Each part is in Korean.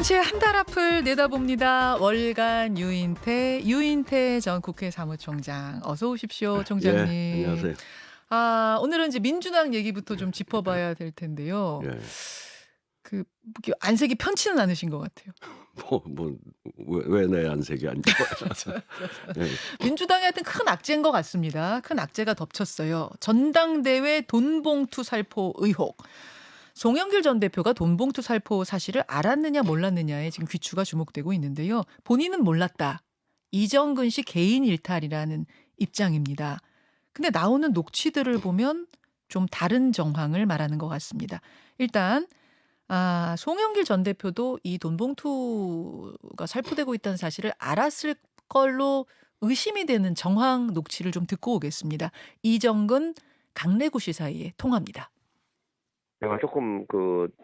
정치의 한 달 앞을 내다봅니다. 월간 유인태 전 국회 사무총장. 어서 오십시오, 예, 총장님. 안녕하세요. 오늘은 이제 민주당 얘기부터 좀 짚어봐야 될 텐데요. 예. 이렇게 안색이 편치는 않으신 것 같아요. 왜 내 안색이 안 좋아요? 예. 민주당이 하여튼 큰 악재인 것 같습니다. 큰 악재가 덮쳤어요. 전당대회 돈봉투 살포 의혹. 송영길 전 대표가 돈봉투 살포 사실을 알았느냐 몰랐느냐에 지금 귀추가 주목되고 있는데요. 본인은 몰랐다. 이정근 씨 개인 일탈이라는 입장입니다. 근데 나오는 녹취들을 보면 좀 다른 정황을 말하는 것 같습니다. 일단 송영길 전 대표도 이 돈봉투가 살포되고 있다는 사실을 알았을 걸로 의심이 되는 정황 녹취를 좀 듣고 오겠습니다. 이정근 강래구씨 사이에 통합니다. 내가 조금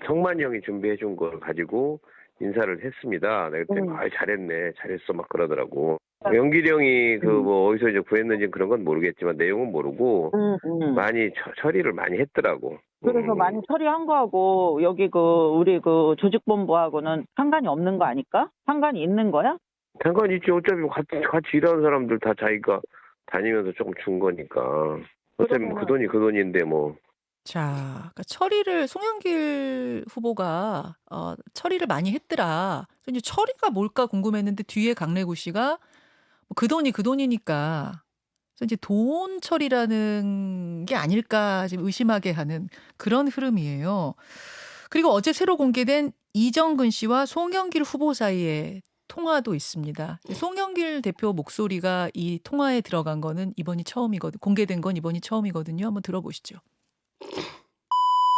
성만이 형이 준비해 준 걸 가지고 인사를 했습니다. 내가 그때 잘했네, 잘했어 막 그러더라고. 영길이 형이 어디서 이제 구했는지 그런 건 모르겠지만 내용은 모르고 많이 처리를 많이 했더라고. 그래서 많이 처리한 거하고 여기 우리 조직본부하고는 상관이 없는 거 아닐까? 상관이 있는 거야? 상관이 있지. 어차피 같이 일하는 사람들 다 자기가 다니면서 조금 준 거니까. 어차피 그 돈이 그 돈인데 뭐. 자, 그러니까 처리를 송영길 후보가 처리를 많이 했더라. 그래서 이제 처리가 뭘까 궁금했는데 뒤에 강래구 씨가 그 돈이 그 돈이니까 그래서 이제 돈 처리라는 게 아닐까 지금 의심하게 하는 그런 흐름이에요. 그리고 어제 새로 공개된 이정근 씨와 송영길 후보 사이에 통화도 있습니다. 송영길 대표 목소리가 이 통화에 들어간 거는 이번이 처음이거든. 공개된 건 이번이 처음이거든요. 한번 들어보시죠.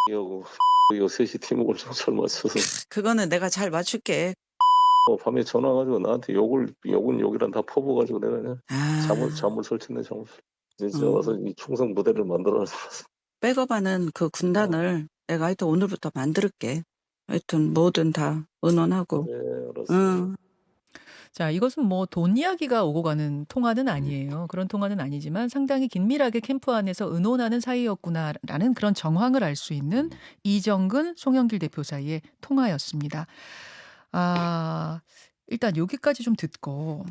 이거 셋이 팀워크를 좀 잘 맞춰서 그거는 내가 잘 맞출게. 밤에 전화가지고 나한테 욕은 욕이란 다 퍼부어가지고 내가 그냥 아, 잠을 설쳤네. 진짜 와서 이 충성 부대를 만들어서 백업하는 그 군단을 내가 하여튼 오늘부터 만들게. 하여튼 뭐든 다 의논하고. 네, 알았어. 응. 자, 이것은 뭐 돈 이야기가 오고 가는 통화는 아니에요. 그런 통화는 아니지만 상당히 긴밀하게 캠프 안에서 의논하는 사이였구나라는 그런 정황을 알 수 있는 이정근, 송영길 대표 사이의 통화였습니다. 일단 여기까지 좀 듣고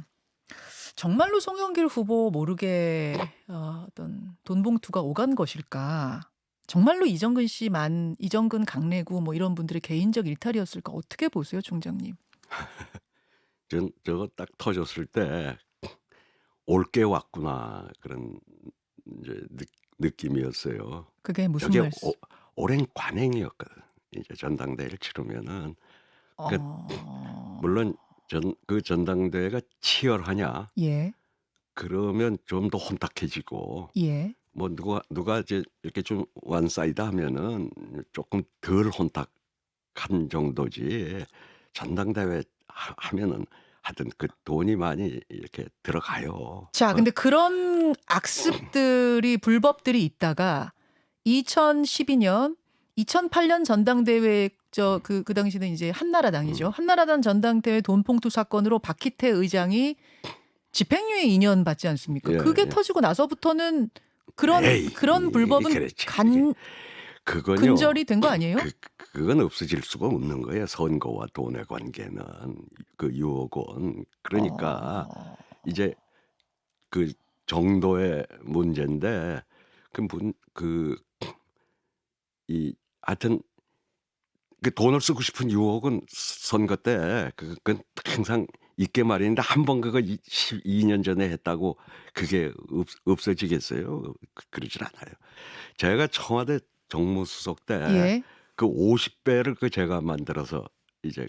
정말로 송영길 후보 모르게 어떤 돈봉투가 오간 것일까? 정말로 이정근 강래구 뭐 이런 분들의 개인적 일탈이었을까? 어떻게 보세요, 총장님? 저거 딱 터졌을 때 올게 왔구나 그런 이제 느낌이었어요. 그게 무슨 저게 말씀? 오랜 관행이었거든. 이제 전당대회를 치르면은 물론 그 전당대회가 치열하냐? 예, 그러면 좀 더 혼탁해지고 예. 뭐 누가 이제 이렇게 좀 원사이드 하면은 조금 덜 혼탁한 정도지. 전당대회 하면은 하여튼 그 돈이 많이 이렇게 들어가요. 자, 근데 그런 악습들이 불법들이 있다가 2012년, 2008년 전당대회 그 당시는 이제 한나라당이죠. 한나라당 전당대회 돈봉투 사건으로 박희태 의장이 집행유예 2년 받지 않습니까? 예, 그게 예. 터지고 나서부터는 그런 에이, 불법은 그렇지. 그건요. 근절이 된 거 아니에요? 그건 없어질 수가 없는 거예요. 선거와 돈의 관계는 그 유혹은. 그러니까 이제 그 정도의 문제인데 하여튼 그 돈을 쓰고 싶은 유혹은 선거 때 그건 항상 있게 마련인데 한 번 그거 12년 전에 했다고 그게 없어지겠어요? 그러질 않아요. 제가 청와대 정무수석 때 예. 그 50배를 제가 만들어서 이제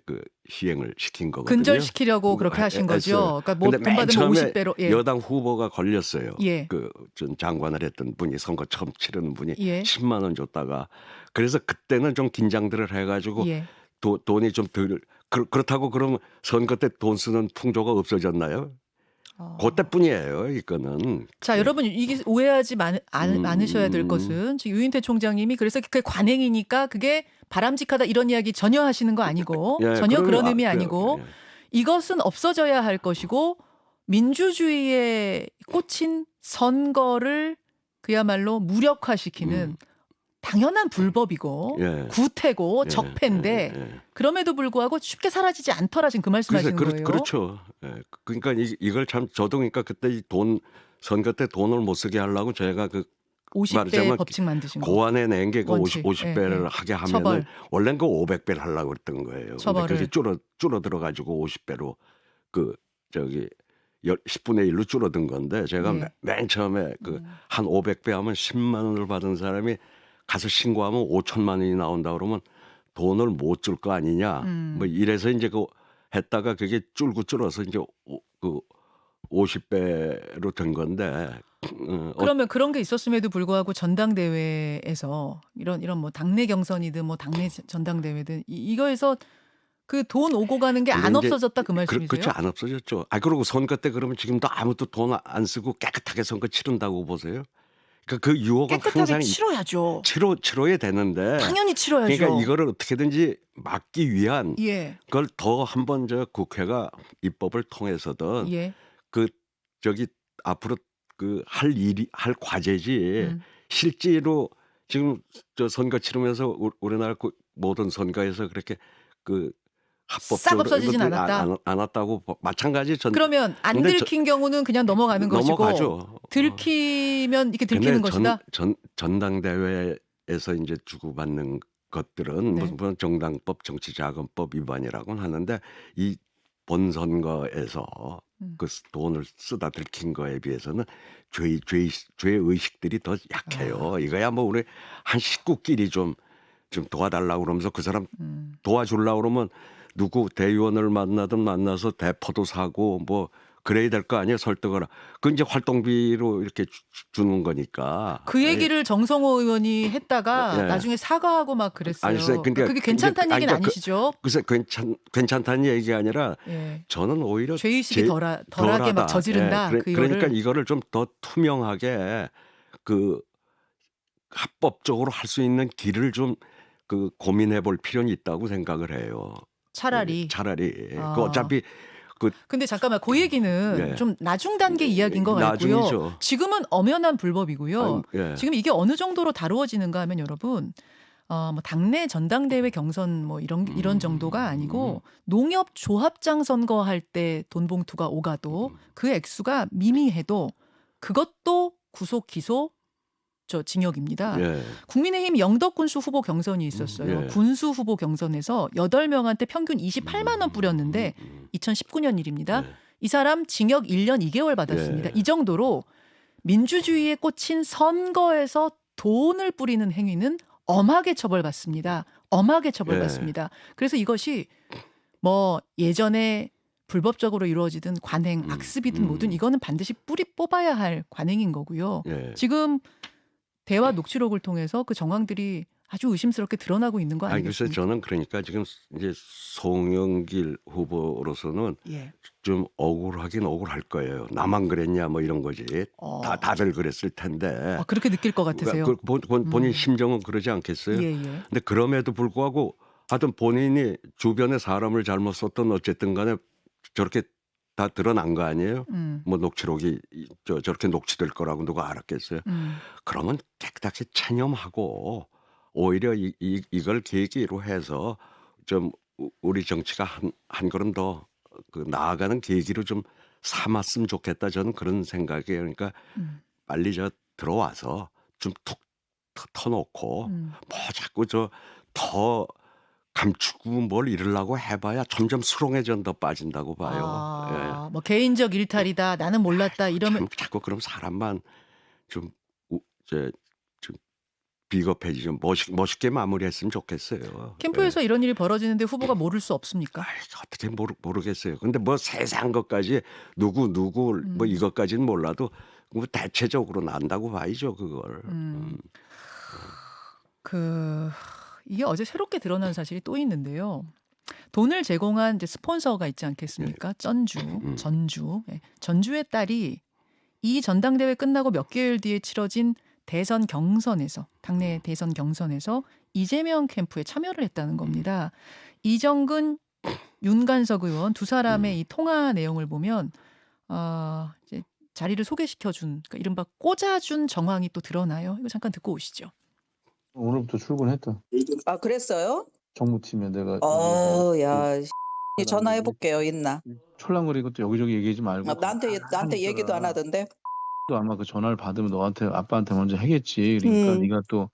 시행을 시킨 거거든요. 근절시키려고 그렇게 하신 했어요. 거죠. 그러니까 뭐 근데 돈 맨 받으면 처음에 50배로. 예. 여당 후보가 걸렸어요. 예. 전 장관을 했던 분이 선거 처음 치르는 분이 예. 10만 원 줬다가 그래서 그때는 좀 긴장들을 해가지고 예. 돈이 좀 덜 그렇다고 그러면 선거 때 돈 쓰는 풍조가 없어졌나요? 그때뿐이에요. 이거는. 자, 여러분 이게 오해하지 않으셔야 될 것은 지금 유인태 총장님이 그래서 그게 관행이니까 그게 바람직하다 이런 이야기 전혀 하시는 거 아니고 예, 전혀 그런 의미 그래요. 아니고 예. 이것은 없어져야 할 것이고 민주주의에 꽂힌 선거를 그야말로 무력화시키는 당연한 불법이고 예. 구태고 예, 적폐인데 예, 예. 그럼에도 불구하고 쉽게 사라지지 않더라 지금 그 말씀하시는 거예요. 그렇죠. 예. 그러니까 이걸 참 저도 그러니까 그때 이 돈 선거 때 돈을 못 쓰게 하려고 저희가 그 50배 말하자면 법칙 만드신 거. 고안에 낸 게 그 원칙. 50배를 예, 예. 하게 하면은 처벌. 원래는 그 500배를 하려고 그랬던 거예요. 근데 처벌을. 그게 줄어들어 가지고 50배로 그 저기 10분의 1로 줄어든 건데 제가 예. 맨 처음에 그 한 500배 하면 10만 원을 받은 사람이 가서 신고하면 5천만 원이 나온다 그러면 돈을 못 줄 거 아니냐. 뭐 이래서 이제 그 했다가 그게 줄어서 이제 그 50배로 된 건데 그러면 그런 게 있었음에도 불구하고 전당대회에서 이런 뭐 당내 경선이든 뭐 당내 전당대회든 이거에서 그 돈 오고 가는 게 안 근데 이제 없어졌다 그 말씀이세요? 그렇죠. 안 없어졌죠. 그리고 선거 때 그러면 지금도 아무도 돈 안 쓰고 깨끗하게 선거 치른다고 보세요. 그러니까 그 유혹은 깨끗하게 항상 치러야죠. 치러야 되는데 당연히 치러야죠. 그러니까 이거를 어떻게든지 막기 위한 예. 그걸 더 한번 저 국회가 입법을 통해서든 예. 그 저기 앞으로 그 할 과제지 실제로 지금 저 선거 치르면서 우리나라 그 모든 선거에서 그렇게 그 싹 없어지진 않았다. 않았다고 마찬가지 그러면 안 근데 들킨 경우는 그냥 넘어가는 것이고 넘어가죠. 들키면 이렇게 근데 들키는 것이다. 전당대회에서 이제 주고받는 것들은 네. 무슨 정당법, 정치자금법 위반이라고는 하는데 이 본선거에서 그 돈을 쓰다 들킨 거에 비해서는 죄 의식들이 더 약해요. 이거야 뭐 우리 한 식구끼리 좀 도와달라고 그러면서 그 사람 도와주려고 그러면 누구 대의원을 만나서 대포도 사고 뭐 그래야 될 거 아니에요. 설득을. 그 이제 활동비로 이렇게 주는 거니까. 그 얘기를 정성호 의원이 했다가 예. 나중에 사과하고 막 그랬어요. 아니, 근데 그게 괜찮다는 얘기는 아니시죠? 그래서 괜찮다는 얘기가 아니라 예. 저는 오히려 죄의식이 덜하게 덜하다. 막 저지른다. 예. 그 그러니까 이거를. 이거를 좀 더 투명하게 그 합법적으로 할 수 있는 길을 좀 그 고민해 볼 필요는 있다고 생각을 해요. 차라리. 그 아. 어차피 근데 잠깐만 그 얘기는 예. 좀 나중 단계 이야기인 것 같고요. 나중이죠. 지금은 엄연한 불법이고요. 아니, 예. 지금 이게 어느 정도로 다루어지는가 하면 여러분 뭐 당내 전당대회 경선 뭐 이런 정도가 아니고 농협 조합장 선거할 때 돈 봉투가 오가도 그 액수가 미미해도 그것도 구속 기소 징역입니다. 예. 국민의힘 영덕군수 후보 경선이 있었어요. 예. 군수 후보 경선에서 8명한테 평균 28만 원 뿌렸는데 2019년 일입니다. 예. 이 사람 징역 1년 2개월 받았습니다. 예. 이 정도로 민주주의에 꽂힌 선거에서 돈을 뿌리는 행위는 엄하게 처벌받습니다. 엄하게 처벌받습니다. 그래서 이것이 뭐 예전에 불법적으로 이루어지든 관행, 악습이든 뭐든 이거는 반드시 뿌리 뽑아야 할 관행인 거고요. 예. 지금 대화 녹취록을 통해서 그 정황들이 아주 의심스럽게 드러나고 있는 거 아니 글쎄 아니겠습니까? 저는 그러니까 지금 이제 송영길 후보로서는 예. 좀 억울하긴 억울할 거예요. 나만 그랬냐 뭐 이런 거지. 다들 그랬을 텐데. 그렇게 느낄 것 같으세요? 본인 심정은 그러지 않겠어요? 예, 예. 근데 그럼에도 불구하고 하여튼 본인이 주변에 사람을 잘못 썼던 어쨌든 간에 저렇게 다 드러난 거 아니에요? 뭐 녹취록이 저렇게 녹취될 거라고 누가 알았겠어요? 그러면 깨끗하게 체념하고 오히려 이걸 계기로 해서 좀 우리 정치가 한 걸음 더 그 나아가는 계기로 좀 삼았으면 좋겠다. 저는 그런 생각이에요. 그러니까 빨리 들어와서 좀 툭 터놓고 뭐 자꾸 더 감추고 뭘 이러려고 해봐야 점점 수렁에 더 빠진다고 봐요. 뭐 개인적 일탈이다. 나는 몰랐다. 이러면 자꾸 그럼 사람만 좀 비겁해지 좀 멋있게 마무리했으면 좋겠어요. 캠프에서 이런 일이 벌어지는데 후보가 모를 수 없습니까? 어떻게 모르겠어요. 근데 뭐 세세한 것까지 누구 뭐 이것까지는 몰라도 뭐 대체적으로 난다고 봐야죠 그걸. 이게 어제 새롭게 드러난 사실이 또 있는데요. 돈을 제공한 이제 스폰서가 있지 않겠습니까? 전주. 예. 전주의 딸이 이 전당대회 끝나고 몇 개월 뒤에 치러진 대선 경선에서 당내 대선 경선에서 이재명 캠프에 참여를 했다는 겁니다. 이정근, 윤관석 의원 두 사람의 이 통화 내용을 보면 이제 자리를 소개시켜준 그러니까 이른바 꽂아준 정황이 또 드러나요. 이거 잠깐 듣고 오시죠. 오늘부터 출근했다. 아, 그랬어요? 정무팀에 내가 야, 그 전화해 볼게요. 있나? 철랑거리고 또 여기저기 얘기하지 말고 나한테 얘기도 안 하던데. 또 아마 그 전화를 받으면 너한테 아빠한테 먼저 하겠지. 그러니까 네가 또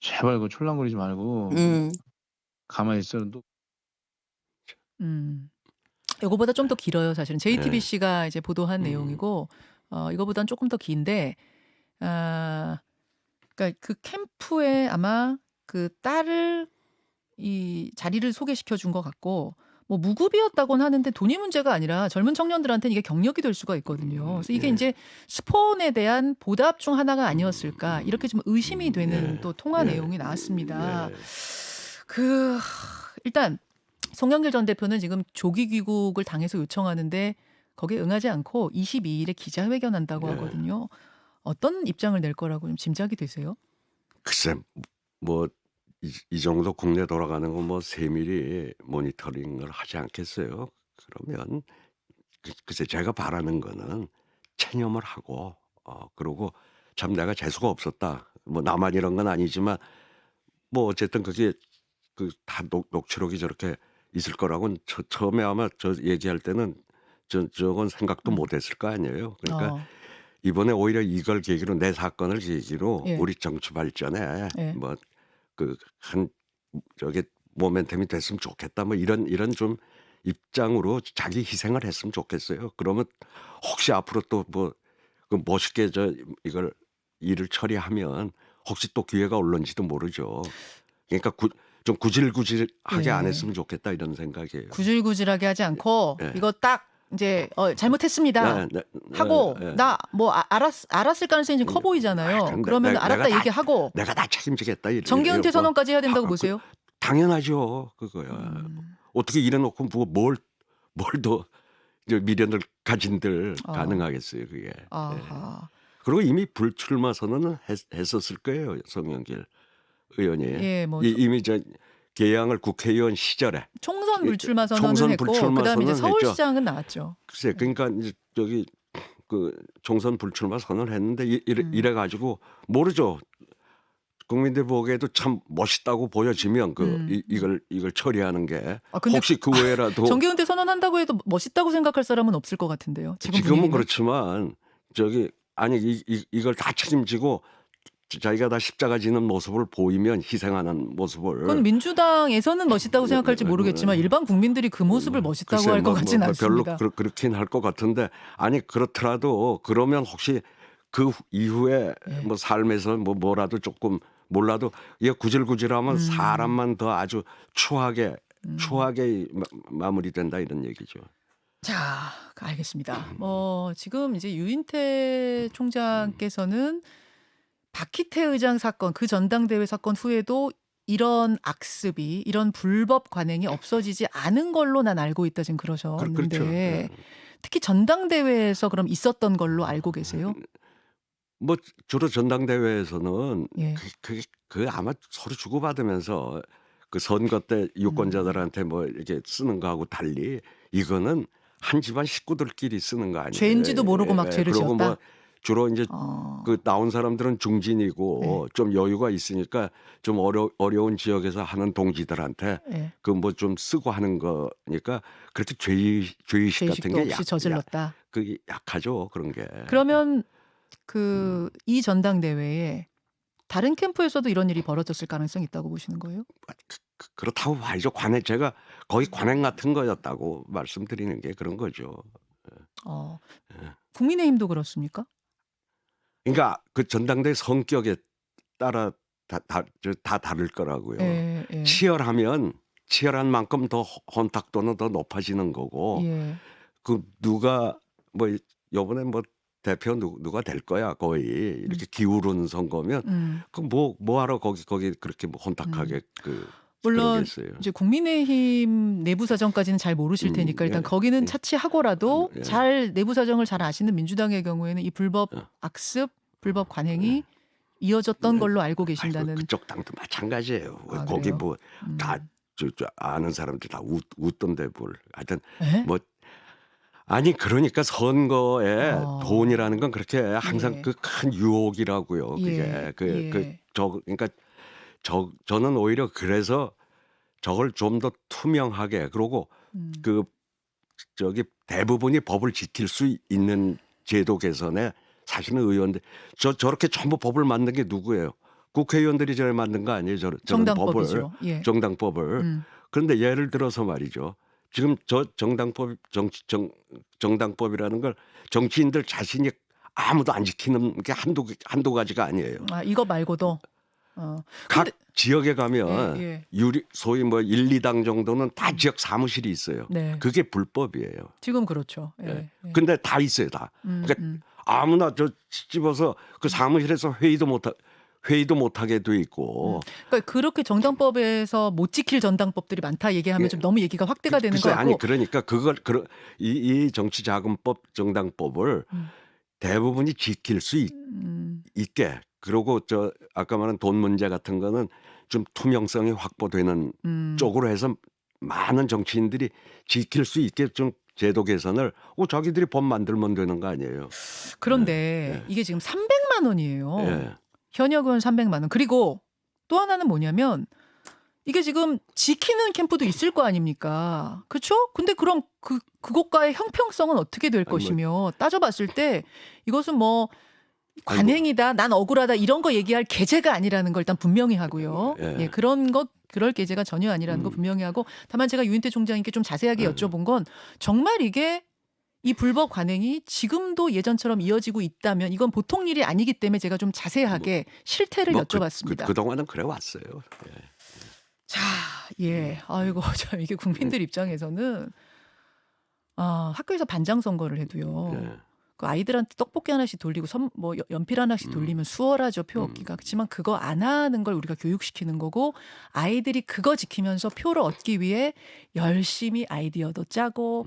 제발 그 철랑거리지 말고 가만히 있어. 또 이거보다 좀 더 길어요, 사실은. 네. JTBC가 이제 보도한 내용이고, 이거보단 조금 더 긴데, 그러니까 그 캠프에 아마 그 딸을 이 자리를 소개시켜 준 것 같고, 뭐 무급이었다고는 하는데 돈이 문제가 아니라 젊은 청년들한테는 이게 경력이 될 수가 있거든요. 그래서 이게 예. 이제 스폰에 대한 보답 중 하나가 아니었을까 이렇게 좀 의심이 되는 예. 또 통화 예. 내용이 나왔습니다. 예. 일단 송영길 전 대표는 지금 조기 귀국을 당해서 요청하는데 거기에 응하지 않고 22일에 기자회견한다고 예. 하거든요. 어떤 입장을 낼 거라고 좀 짐작이 되세요? 글쎄 뭐 이 정도 국내 돌아가는 거 뭐 세밀히 모니터링을 하지 않겠어요. 그러면 글쎄 제가 바라는 거는 체념을 하고 그러고 참 내가 재수가 없었다. 뭐 나만 이런 건 아니지만 뭐 어쨌든 그게 그 다 녹취록이 저렇게 있을 거라고는 처음에 아마 저 얘기할 때는 저건 생각도 못 했을 거 아니에요. 그러니까 이번에 오히려 이걸 계기로 내 사건을 계기로 예. 우리 정치 발전에 예. 뭐 그 한 저게 모멘텀이 됐으면 좋겠다. 뭐 이런 좀 입장으로 자기 희생을 했으면 좋겠어요. 그러면 혹시 앞으로 또 뭐 그 멋있게 이걸 일을 처리하면 혹시 또 기회가 올런지도 모르죠. 그러니까 좀 구질구질하게 안 예. 했으면 좋겠다 이런 생각이에요. 구질구질하게 하지 않고 예. 이거 딱 이제 잘못했습니다. 하고 네. 나 뭐 알았을 가능성이 좀 커 보이잖아요. 근데 그러면 내가 알았다 다- 얘기하고 내가 다 책임지겠다. 정계은퇴 뭐 선언까지 해야 된다고 보세요? 당연하죠. 그거야. 어떻게 이래놓고 뭘 더 미련을 가진들 가능하겠어요. 그게. 예. 아하. 그리고 이미 불출마 선언은 했었을 거예요. 송영길 의원이. 예, 뭐 이미 개항을 국회의원 시절에. 총선 불출마 선언을 총선 했고 불출마 그다음에 이제 선언을 했죠. 서울시장은 나왔죠. 글쎄, 그러니까 이제 저기 그 총선 불출마 선언을 했는데 이래 가지고 모르죠. 국민들 보기에도 참 멋있다고 보여지면 이걸 처리하는 게 근데 혹시 그 외라도 정계은퇴 선언한다고 해도 멋있다고 생각할 사람은 없을 것 같은데요. 지금은 지금은 그렇지만 아니 이걸 다 책임지고 자기가 다 십자가 지는 모습을 보이면 희생하는 모습을 그건 민주당에서는 멋있다고 생각할지 모르겠지만 일반 국민들이 그 모습을 멋있다고 글쎄, 할 것 같지는 않습니다. 별로 그렇긴 할 것 같은데 아니 그렇더라도 그러면 혹시 그 이후에 뭐 삶에서 뭐라도 조금 몰라도 이게 구질구질하면 사람만 더 아주 추하게 마무리된다 이런 얘기죠. 자, 알겠습니다. 지금 이제 유인태 총장께서는 박희태 의장 사건, 그 전당대회 사건 후에도 이런 악습이, 이런 불법 관행이 없어지지 않은 걸로 난 알고 있다 지금 그러셨는데 그렇죠. 특히 전당대회에서 그럼 있었던 걸로 알고 계세요? 뭐 주로 전당대회에서는 예. 그 아마 서로 주고받으면서 그 선거 때 유권자들한테 뭐 이렇게 쓰는 거하고 달리 이거는 한 집안 식구들끼리 쓰는 거 아니에요. 죄인지도 모르고 막 죄를 그리고 지었다? 뭐 주로 이제 어. 그 나온 사람들은 중진이고 좀 여유가 있으니까 좀 어려운 지역에서 하는 동지들한테 예. 그 뭐 좀 쓰고 하는 거니까 그렇게 죄의식 같은 죄의식도 게 없이 저질렀다. 그게 약하죠 그런 게. 그러면 이 전당대회에 다른 캠프에서도 이런 일이 벌어졌을 가능성이 있다고 보시는 거예요? 그렇다고 봐야죠. 제가 거의 관행 같은 거였다고 말씀드리는 게 그런 거죠. 국민의힘도 그렇습니까? 그러니까 그 전당대회 성격에 따라 다 다를 거라고요. 예, 예. 치열한 만큼 더 혼탁도는 더 높아지는 거고 예. 그 누가 뭐 이번에 뭐 대표 누가 될 거야 거의 이렇게 기울은 선거면 그 뭐 하러 거기 그렇게 뭐 혼탁하게 물론 그러겠어요. 이제 국민의힘 내부 사정까지는 잘 모르실 테니까 일단 거기는 차치하고라도 잘 내부 사정을 잘 아시는 민주당의 경우에는 이 불법 악습, 불법 관행이 이어졌던 걸로 알고 계신다는. 그쪽 당도 마찬가지예요. 아, 거기 그래요? 뭐 다 아는 사람들 다 웃던데 뭘. 하여튼 에? 뭐 아니 그러니까 선거에 돈이라는 건 그렇게 항상 예. 그 큰 유혹이라고요. 예, 그게 예. 그러니까 저는 오히려 그래서 저걸 좀 더 투명하게 그리고 그 저기 대부분이 법을 지킬 수 있는 제도 개선에 사실은 의원들 저렇게 전부 법을 만든 게 누구예요? 국회의원들이 저래 만든 거 아니에요? 저런 법을 정당법이죠. 예. 정당법을. 그런데 예를 들어서 말이죠. 지금 저 정당법이라는 걸 정치인들 자신이 아무도 안 지키는 게 한두 가지가 아니에요. 아, 이거 말고도. 각 근데- 지역에 가면 예. 소위 뭐 1, 2당 정도는 다 지역 사무실이 있어요. 네. 그게 불법이에요. 지금 그렇죠. 예. 예. 예. 근데 다 있어요, 다. 음, 그러니까 아무나 저 집어서 그 사무실에서 회의도 못 하게 돼 있고. 그러니까 그렇게 정당법에서 못 지킬 정당법들이 많다 얘기하면 예. 좀 너무 얘기가 확대가 되는 거 글쎄, 같고. 아니 그러니까 이 정치자금법 정당법을 대부분이 지킬 수 있게 그리고 저 아까 말한 돈 문제 같은 거는 좀 투명성이 확보되는 쪽으로 해서 많은 정치인들이 지킬 수 있게 좀 제도 개선을 자기들이 법 만들면 되는 거 아니에요. 그런데 이게 지금 300만 원이에요. 예. 현역은 300만 원. 그리고 또 하나는 뭐냐면 이게 지금 지키는 캠프도 있을 거 아닙니까? 그렇죠? 근데 그럼 그것과의 형평성은 어떻게 될 아니, 뭐- 것이며 따져봤을 때 이것은 뭐 관행이다, 난 억울하다 이런 거 얘기할 계제가 아니라는 걸 일단 분명히 하고요. 예. 예, 그럴 계제가 전혀 아니라는 거 분명히 하고 다만 제가 유인태 총장님께 좀 자세하게 여쭤본 건 정말 이게 이 불법 관행이 지금도 예전처럼 이어지고 있다면 이건 보통 일이 아니기 때문에 제가 좀 자세하게 실태를 여쭤봤습니다. 그동안은 그래 왔어요. 예. 자, 예. 아이고, 참 이게 국민들 입장에서는 학교에서 반장 선거를 해도요. 예. 그 아이들한테 떡볶이 하나씩 돌리고 뭐 연필 하나씩 돌리면 수월하죠, 표 얻기가. 그렇지만 그거 안 하는 걸 우리가 교육시키는 거고 아이들이 그거 지키면서 표를 얻기 위해 열심히 아이디어도 짜고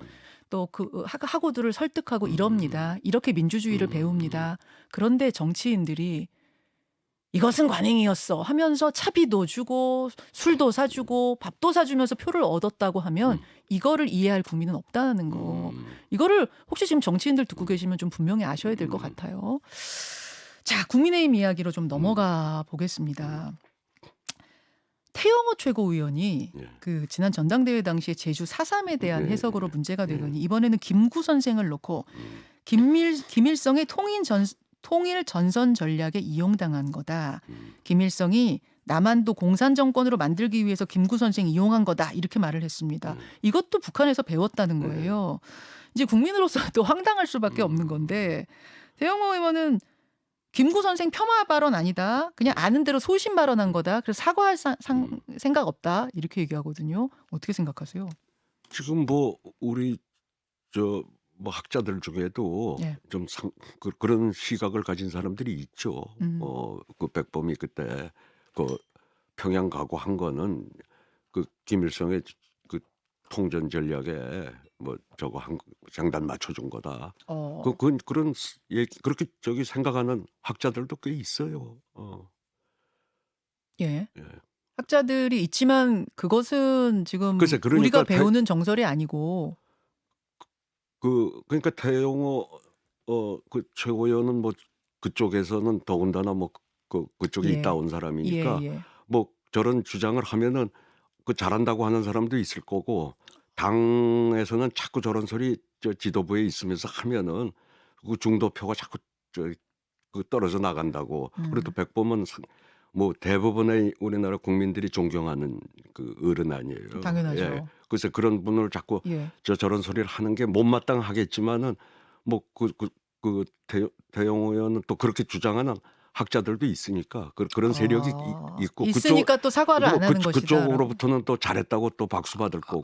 또 그 학우들을 설득하고 이럽니다. 이렇게 민주주의를 배웁니다. 그런데 정치인들이 이것은 관행이었어 하면서 차비도 주고 술도 사주고 밥도 사주면서 표를 얻었다고 하면 이거를 이해할 국민은 없다는 거. 이거를 혹시 지금 정치인들 듣고 계시면 좀 분명히 아셔야 될 것 같아요. 자, 국민의힘 이야기로 좀 넘어가 보겠습니다. 태영호 최고위원이 예. 그 지난 전당대회 당시에 제주 4.3에 대한 예, 해석으로 예, 문제가 예. 되더니 이번에는 김구 선생을 놓고 김일성의 통일 전선 전략에 이용당한 거다. 김일성이 남한도 공산 정권으로 만들기 위해서 김구 선생 이용한 거다. 이렇게 말을 했습니다. 이것도 북한에서 배웠다는 거예요. 이제 국민으로서 또 황당할 수밖에 없는 건데 태영호 의원은 김구 선생 폄하 발언 아니다. 그냥 아는 대로 소신 발언한 거다. 그래서 사과할 생각 없다. 이렇게 얘기하거든요. 어떻게 생각하세요? 지금 뭐 우리 뭐 학자들 중에도 예. 좀 그런 시각을 가진 사람들이 있죠. 그 백범이 그때 그 평양 가고 한 거는 그 김일성의 그 통전 전략에 뭐 저거 장단 맞춰준 거다. 그런 그렇게 생각하는 학자들도 꽤 있어요. 예. 예. 학자들이 있지만 그것은 지금 글쎄, 그러니까 우리가 배우는 정설이 아니고 그러니까 태영호 그 최고위원은 뭐 그쪽에서는 더군다나 뭐 그쪽에 예. 있다 온 사람이니까 예. 뭐 저런 주장을 하면은 그 잘한다고 하는 사람도 있을 거고 당에서는 자꾸 저런 소리 지도부에 있으면서 하면은 그 중도표가 자꾸 그 떨어져 나간다고. 그래도 백범은 뭐 대부분의 우리나라 국민들이 존경하는 그 어른 아니에요. 당연하죠. 예. 그래서 그런 분을 자꾸 예. 저런 소리를 하는 게 못마땅하겠지만은 뭐 태영호 의원은 또 그렇게 주장하는 학자들도 있으니까 그런 세력이 있고 있으니까 또 사과를 안 하는 것이다. 그쪽으로부터는 또 잘했다고 또 박수 받을 거고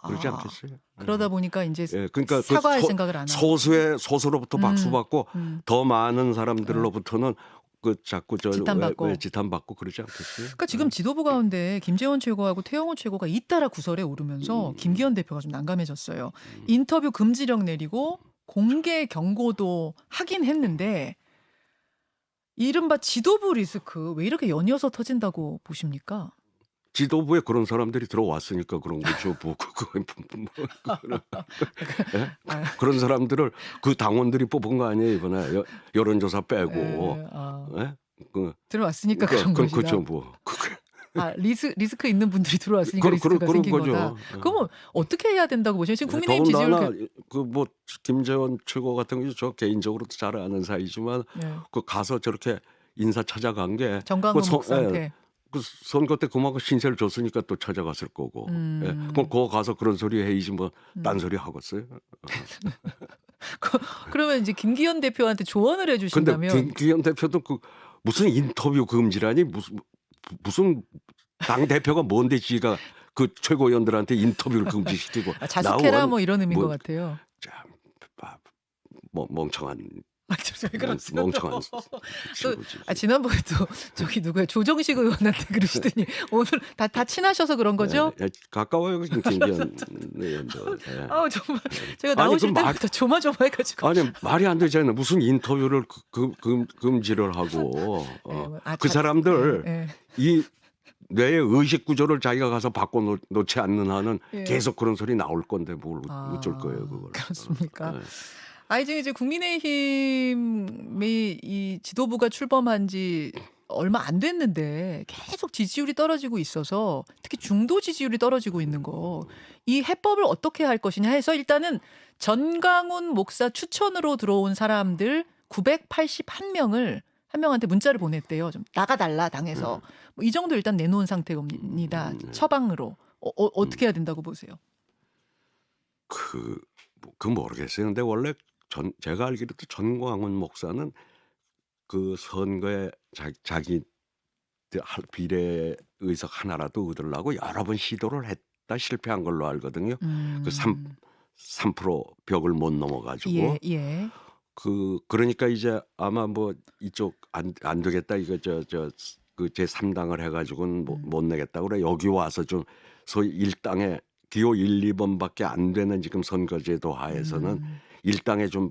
그러지 않겠어요? 그러다 보니까 이제 예, 그러니까 사과할 생각을 안 하고 소수로부터 박수 받고 더 많은 사람들로부터는 그 자꾸 지탄받고 그러지 않겠어요? 그러니까 지금 지도부 가운데 김재원 최고하고 태영호 최고가 잇따라 구설에 오르면서 김기현 대표가 좀 난감해졌어요. 인터뷰 금지령 내리고 공개 경고도 하긴 했는데 이른바 지도부 리스크 왜 이렇게 연이어서 터진다고 보십니까? 지도부에 그런 사람들이 들어왔으니까 그런 거죠. 그런 사람들을 그 당원들이 뽑은 거 아니에요 이번에 여론조사 빼고. 들어왔으니까 그런 그렇죠 것이다. 뭐. 리스크 있는 분들이 들어왔으니까 리스크가 생긴 거다. 그러면 어떻게 해야 된다고 보세요? 지금 국민의힘 지지율 더군다나 그뭐 김재원 최고 같은 경우 저 개인적으로도 잘 아는 사이지만 네. 그 가서 저렇게 인사 찾아간 게 정강훈 그 목사한테. 그 선거 때 그만큼 신세를 줬으니까 또 찾아갔을 거고. 그럼 거 가서 그런 소리 해야지 뭐 딴 소리 하겠어요. 그러면 이제 김기현 대표한테 조언을 근데 해주신다면 김기현 대표도 그 무슨 인터뷰 금지라니 무슨 당 대표가 뭔데 지가 그 최고위원들한테 인터뷰를 금지시키고 자숙해라 나온 뭐 이런 의미인 뭐- 것 같아요. 참 멍청한 왜 그러세요? 멍청한 친구지. 지난번에도 저기 누구야 조정식 의원한테 그러시더니 오늘 다 친하셔서 그런 거죠? 네, 가까워요 김기현 의원도. 네. 정말 제가 아니, 나오실 그 말- 때부터 조마조마해가지고. 아니 말이 안 되잖아요. 무슨 인터뷰를 금지를 하고 그 사람들 예. 이 뇌의 의식 구조를 자기가 가서 바꿔 놓지 않는 한은 예. 계속 그런 소리 나올 건데 뭘 어쩔 거예요 그걸. 그렇습니까? 네. 이제 국민의힘이 이 지도부가 출범한 지 얼마 안 됐는데 계속 지지율이 떨어지고 있어서 특히 중도 지지율이 떨어지고 있는 거. 이 해법을 어떻게 할 것이냐 해서 일단은 전강훈 목사 추천으로 들어온 사람들 981명을 한 명한테 문자를 보냈대요. 좀 나가달라 당에서. 뭐 이 정도 일단 내놓은 상태입니다. 처방으로. 어떻게 해야 된다고 보세요? 그 모르겠어요. 근데 원래 제가 알기로도 전광훈 목사는 그 선거에 자기 비례 의석 하나라도 얻으려고 여러 번 시도를 했다 실패한 걸로 알거든요. 그 3% 벽을 못 넘어가지고. 예. 그러니까 이제 아마 뭐 이쪽 안 되겠다 이거 그 제 3당을 해가지고는 못 내겠다 그래 여기 와서 좀 소위 일당에 기호 1, 2번밖에 안 되는 지금 선거제도 하에서는 일당에 좀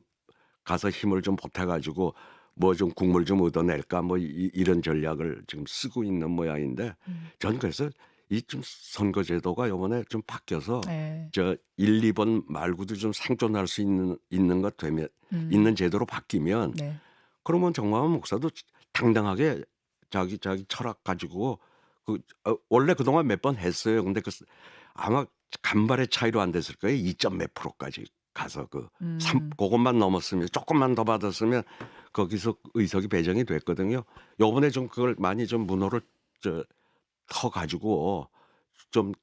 가서 힘을 좀 보태가지고 뭐 좀 국물 좀 얻어낼까 뭐 이런 전략을 지금 쓰고 있는 모양인데 전 그래서 이 좀 선거제도가 이번에 좀 바뀌어서 네. 저 1, 2번 말고도 좀 생존할 수 있는 것 되면 있는 제도로 바뀌면 네. 그러면 정광훈 목사도 당당하게 자기 철학 가지고 원래 그동안 몇 번 했어요. 근데 아마 간발의 차이로 안 됐을 거예요. 2점 몇 프로까지 가서 그것만 넘었으면 조금만 더 받았으면 거기서 의석이 배정이 됐거든요. 요번에 좀 그걸 많이 좀 문호를 터 가지고 좀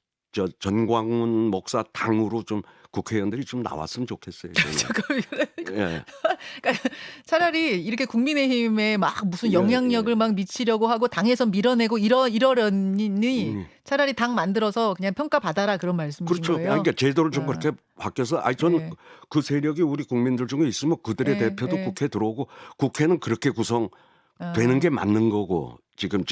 전광훈 목사 당으로 좀 국회의원들이 좀 나왔으면 좋겠어요. 잠깐만요. 예. 그러니까 차라리 이렇게 국민의힘에 막 무슨 영향력을 막 미치려고 하고 당에서 밀어내고 이러려니 차라리 당 만들어서 그냥 평가받아라 그런 말씀이신 그렇죠. 거예요? 그러니까 제도를 좀 그렇게 바뀌어서 저는 그 세력이 우리 국민들 중에 있으면 그들의 대표도 국회 들어오고 국회는 그렇게 구성되는 게 맞는 거고 지금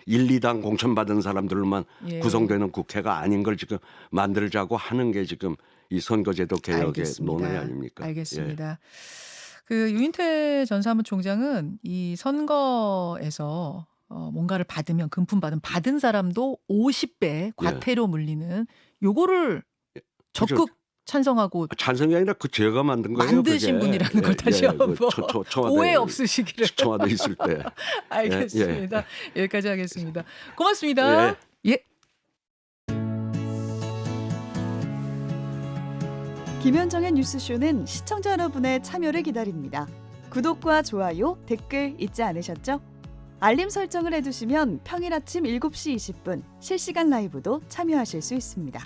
1, 2당 공천받은 사람들만 구성되는 국회가 아닌 걸 지금 만들자고 하는 게 지금 이 선거제도 개혁의 논의 아닙니까? 알겠습니다. 그 유인태 전 사무총장은 이 선거에서 뭔가를 받으면 금품 받은 사람도 50배 과태료 물리는 요거를 적극 찬성하고 찬성이 아니라 제가 만든 거예요. 만드신 분이라는 걸 다시 한번 오해 없으시기를. 청와대 있을 때. 알겠습니다. 여기까지 하겠습니다. 고맙습니다. 예. 김현정의 뉴스쇼는 시청자 여러분의 참여를 기다립니다. 구독과 좋아요, 댓글 잊지 않으셨죠? 알림 설정을 해두시면 평일 아침 7시 20분 실시간 라이브도 참여하실 수 있습니다.